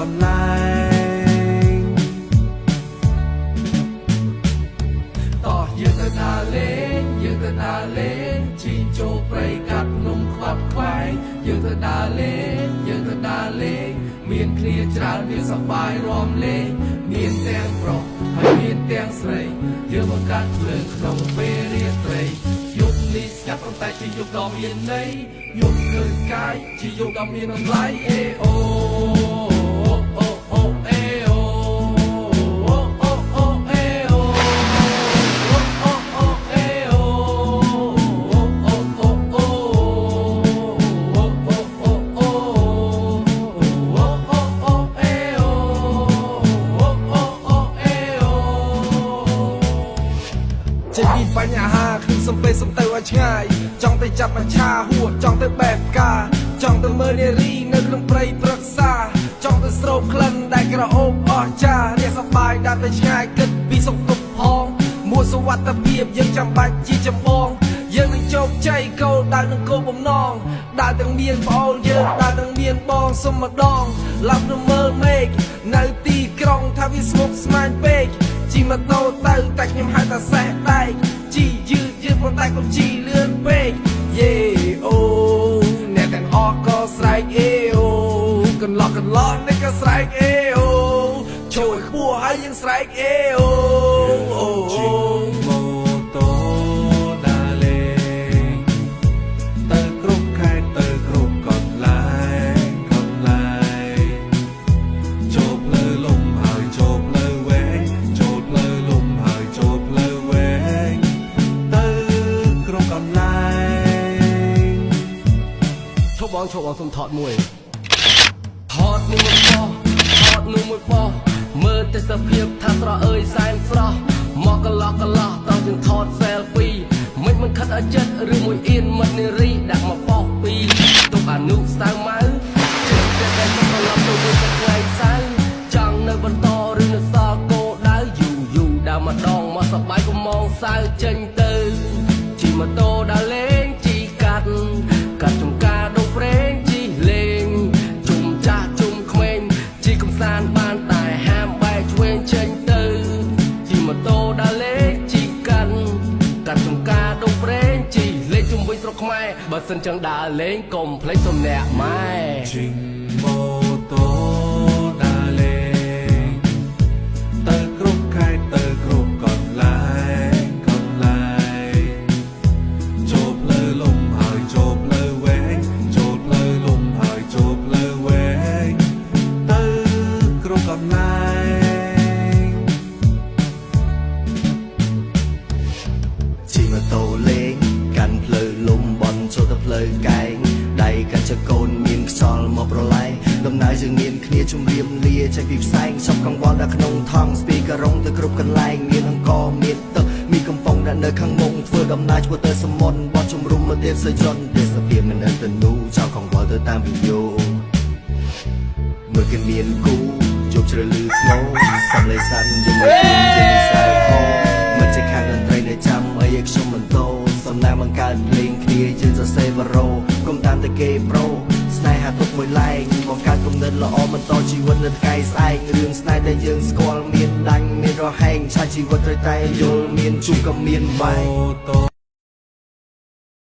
còn lại tỏ dương ta đà lên chỉ cho bay cắt nung khoát khoái dương ta đà lên miền kia tràn miền sắp bài ròm lên miền teng pro hay miền teng sậy dương một cắt lưỡng không bê riết tây dục ní nhặt trong tay chỉ dục đò miền này dục cười cái chỉ dục đò miền ông lái ê ôបញ្ហាគឺសំពេសំទៅឲ្យឆ្ងាយចង់ទៅចាប់អាឆាហួតចង់ទៅបែបការចង់ទៅមើលនារីនៅក្នុងព្រៃប្រឹក្សាចង់ទៅស្រូបក្លិនដែលក្រអូបអស្ចារ្យនេះសប្បាយដល់ទៅឆ្ងាយគិតពីសុខទុក្ខផងមួសុវត្ថិភាពយើងចាំបាច់ជាចម្បងយើងនឹងជោគជ័យគោលដៅនឹងគោលបំណងដើរទាំងមានប្អូនយើងដើរទាំងមានបងសុំម្ដងឡប់ទៅមើលមេឃនៅទីក្រុងថាវាស្មុគស្មាញពេកជិះម៉ូតូទៅតែខ្ញុំហៅថាសេះដែកជីយឺតប៉ុន្តែកុំជីលឿនពេកយេអូអ្នកទាំងអស់ក៏ស្រែកអេអូកន្លោះនេះក៏ស្រែកអេអូជួយខ្ពស់ហើយយើងស្រែកអេអូអូម៉ូតូដើរលេងទៅគ្រប់ខេត្តទៅគ្រប់កន្លែងចូលផ្លូវលំហើយចូលផ្លូវវែងចូលផ្លូវលំហើយចូលផ្លូវវែងទៅគ្រប់កន្លែងឈប់បងសុំថតមួយថតនោះមួយបោះមើលទេសភាពថាស្រស់អើយសែនស្រស់មកកន្លោះតោះយើងថត selfie មិនខិតឲ្យចិត្តឬមួយអៀនមិត្តនារីដាក់មកបោះពីទុកអនុស្តៅម៉ៅជិះតែតែមកឡប់ទៅវិញតែថ្ងៃសៅរ៍ចង់នៅបន្តឬនៅសល់គោដៅយូរដើរម្ដងមកសបាយកុំមកសៅចេញទៅជិះម៉ូតូដើរលេងជីកាត់ចំការដងព្រេងជីលេងជុំចាស់ជុំក្មេងជីកំសាន្តបានតែហាមបែកឆ្វេងចេញទៅជីម៉ូតូដើរលេងជីកាត់ចំការដងព្រេងជីលេងជុំវិញស្រុកខ្មែរបើសិនចឹងដើរលេងកុំភ្លេចសំណាក់ម៉ែជិះម៉ូតូដើរលេងទៅគ្រប់ខេត្តទៅគ្រប់កន្លែងចូលផ្លូវលំហើយចូលផ្លូវវែងចូលផ្លូវលំហើយចូលផ្លូវវែងទៅគ្រប់កន្លែងជិះម៉ូតូលេងកាន់ផ្លូវលំបន់ចូលទៅផ្លូវកែងដៃកាន់ចកូនមានខ្យល់មកប្រឡែងដំណើរយើងមានគ្នាជំរាមលាចេញពីផ្សែងសំកង្វល់ដល់ក្នុងថងស្ពីការ៉ុងទៅគ្រប់កន្លែងមានអង្គមានទឹកមានកំប៉ុងដាក់នៅខាងមុខធ្វើដំណើរឆ្ពោះទៅសមុទ្របត់ជំរុំមកទៀតសយន្តទេសភាពមិននៅទៅនូចោលកង្វល់ទៅតាមវិយោមើលគេមានគូជប់ជ្រលឺធ្ងោសំលេងសាន់ជាមួយជាសៅហោមិនចេះខាងតន្ត្រីនៅចាំអីឲ្យខ្ញុំមិនតោសំណាងបង្កើតភ្លេងគ្នាយើងសរសេរបារ៉ូកុំតាមតែគេប្រូស្នេហាទុកមួយឡែងបង្កើតគំនិតល្អបន្តជីវិតនៅថ្ងៃស្អែករឿងស្នេហ៍ដែលយើងស្គាល់មានដាញ់មានរហែងឆាជីវិតត្រូវតែយល់មានជួបក៏មានបែកម៉ូតូ